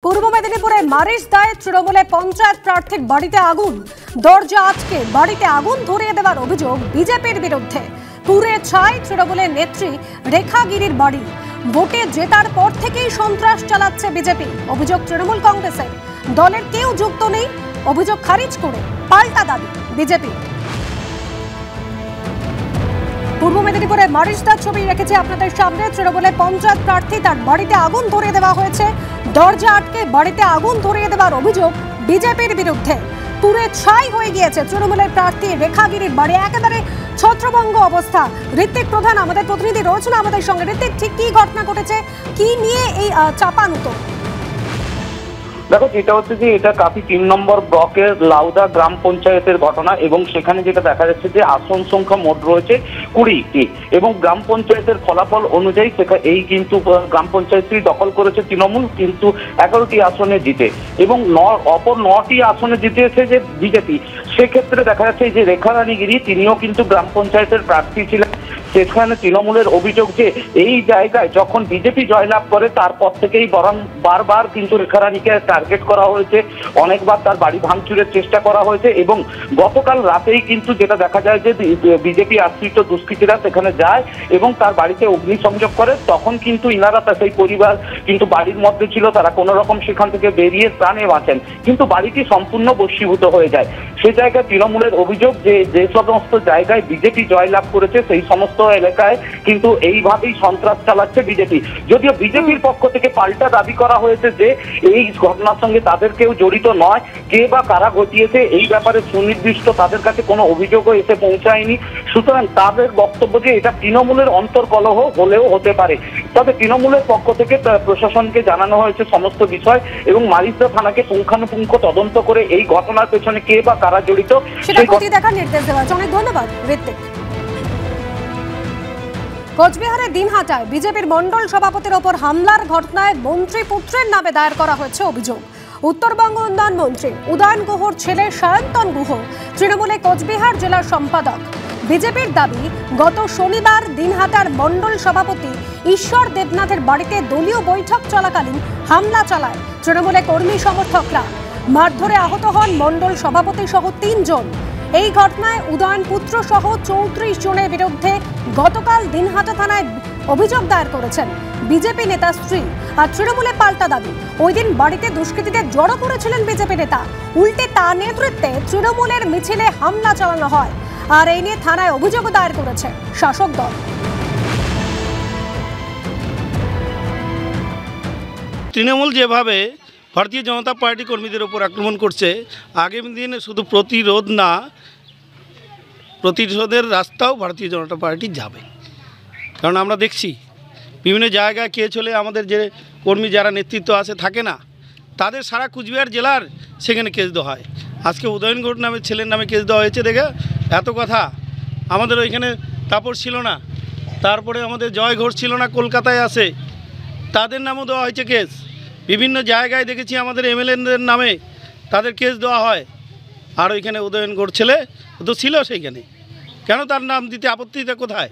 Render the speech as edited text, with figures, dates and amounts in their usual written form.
পূর্ব মেদিনীপুরে মারিসদায় তৃণমূলে পঞ্চায়েত প্রার্থীর বাড়িতে আগুন, দরজা আটকে বাড়িতে আগুন ধরিয়ে দেওয়ার অভিযোগ বিজেপির বিরুদ্ধে। পুড়ে ছাই তৃণমূলের নেত্রী রেখা গিরির বাড়ি। ভোটে জেতার পর থেকেই সন্ত্রাস চালাচ্ছে বিজেপি, অভিযোগ তৃণমূল কংগ্রেসের। দলের কেউ যুক্ত নেই, অভিযোগ খারিজ করে পাল্টা দাবি বিজেপি। পূর্ব মেদিনীপুরে মারিসদার ছবি রেখেছে আপনাদের সামনে। তৃণমূলের পঞ্চায়েত প্রার্থী, তার বাড়িতে আগুন ধরিয়ে দেওয়া হয়েছে। দরজা আটকে বাড়িতে আগুন ধরিয়ে দেওয়ার অভিযোগ বিজেপির বিরুদ্ধে। পুরে ছাই হয়ে গিয়েছে তৃণমূলের প্রার্থী রেখা গিরির বাড়ি, একেবারে ছত্রভঙ্গ অবস্থা। ঋত্বিক প্রধান আমাদের প্রতিনিধি রয়েছেন আমাদের সঙ্গে। ঋত্বিক, ঠিক কি ঘটনা ঘটেছে, কি নিয়ে এই চাপানুতো? দেখো, যেটা হচ্ছে যে এটা কাফি 3 নম্বর ব্লকের লাউদা গ্রাম পঞ্চায়েতের ঘটনা এবং সেখানে যেটা দেখা যাচ্ছে যে আসন সংখ্যা মোট রয়েছে 20টি এবং গ্রাম পঞ্চায়েতের ফলাফল অনুযায়ী এই কিন্তু গ্রাম পঞ্চায়েতটি দখল করেছে তৃণমূল, কিন্তু 11টি আসনে জিতে এবং অপর 9টি আসনে জিতেছে যে বিজেপি। সেক্ষেত্রে দেখা যাচ্ছে যে রেখা রানী গিরি, তিনিও কিন্তু গ্রাম পঞ্চায়েতের প্রার্থী ছিলেন। সেখানে তৃণমূলের অভিযোগ যে এই জায়গায় যখন বিজেপি জয়লাভ করে তারপর থেকেই বরং বারবার কিন্তু রেখা রানীকে টার্গেট করা হয়েছে, অনেকবার তার বাড়ি ভাঙচুরের চেষ্টা করা হয়েছে এবং গতকাল রাতেই কিন্তু যেটা দেখা যায় যে বিজেপি আশ্রিত দুষ্কৃতীরা সেখানে যায় এবং তার বাড়িতে অগ্নিসংযোগ করে। তখন কিন্তু ইনারা সেই পরিবার কিন্তু বাড়ির মধ্যে ছিল, তারা কোনো রকম সেখান থেকে বেরিয়ে প্রাণে বাঁচেন, কিন্তু বাড়িটি সম্পূর্ণ বশীভূত হয়ে যায়। সে জায়গায় তৃণমূলের অভিযোগ যে যে সমস্ত জায়গায় বিজেপি জয়লাভ করেছে সেই সমস্ত এলাকায় কিন্তু এইভাবেই সন্ত্রাস চালাচ্ছে বিজেপি। যদিও বিজেপির পক্ষ থেকে পাল্টা দাবি করা হয়েছে যে এই ঘটনার সঙ্গে তাদের কেউ জড়িত নয়, কে বা কারা ঘটিয়েছে এই ব্যাপারে সুনির্দিষ্ট তাদের কাছে কোনো অভিযোগও এসে পৌঁছায়নি। সুতরাং তাদের বক্তব্য যে এটা তৃণমূলের অন্তর্কলহ হলেও হতে পারে। তবে তৃণমূলের পক্ষ থেকে প্রশাসনকে জানানো হয়েছে সমস্ত বিষয় এবং মারিসদা থানাকে পুঙ্খানুপুঙ্খ তদন্ত করে এই ঘটনার পেছনে কে বা কারা জড়িত সেটা খতিয়ে দেখার নির্দেশ দেওয়া হয়েছে। অনেক ধন্যবাদ ঋত্বিক। কোচবিহারের দিনহাটায় বিজেপির মন্ডল সভাপতির ওপর হামলার ঘটনায় মন্ত্রী পুত্রের নামে দায়ের করা হয়েছে অভিযোগ। উত্তরবঙ্গ উন্নয়ন মন্ত্রী উদয়ন গুহর ছেলে সায়ন্তন গুহ তৃণমূলে কোচবিহার জেলার সম্পাদক। বিজেপির দাবি, গত শনিবার দিনহাটার মন্ডল সভাপতি ঈশ্বর দেবনাথের বাড়িতে দলীয় বৈঠক চলাকালীন হামলা চালায় তৃণমূলে কর্মী সমর্থকরা। মারধরে আহত হন মন্ডল সভাপতি সহ 3 জন। এই ঘটনায় উদয়ন পুত্র সহ 34 জনের বিরুদ্ধে গতকাল দিনহাটা থানায় অভিযোগ দায়ের করেছেন বিজেপি নেতা স্ত্রী। আর তৃণমূলে পাল্টা দাবি, ওই দিন বাড়িতে দুষ্কৃতীদের জড়ো করেছিলেন বিজেপি নেতা, উল্টে তার নেতৃত্বে তৃণমূলের মিছিলে হামলা চালানো হয়। আর এই নিয়ে থানায় অভিযোগ দায়ের করেছে শাসক দল। তৃণমূল যেভাবে ভারতীয় জনতা পার্টি কর্মীদের ওপর আক্রমণ করছে, আগামী দিনে শুধু প্রতিরোধ না, প্রতিরোধের রাস্তাও ভারতীয় জনতা পার্টি যাবে। কারণ আমরা দেখছি বিভিন্ন জায়গায় কে চলে আমাদের যে কর্মী যারা নেতৃত্ব আছে থাকে না, তাদের সারা কুচবিহার জেলার সেখানে কেস দেওয়া হয়। আজকে উদয়ন ঘোষ নামে ছেলের নামে কেস দেওয়া হয়েছে। দেখে এত কথা, আমাদের ওইখানে তাপস ছিল না, তারপরে আমাদের জয় ঘোষ ছিল না, কলকাতায় আছে, তাদের নামও দেওয়া হয়েছে কেস। বিভিন্ন জায়গায় দেখেছি আমাদের এমএলএদের নামে তাদের কেস দেওয়া হয়। আর ওইখানে উদয়ন ঘোষ ছেলে তো ছিল সেইখানে, কেন তার নাম দিতে আপত্তিটা কোথায়?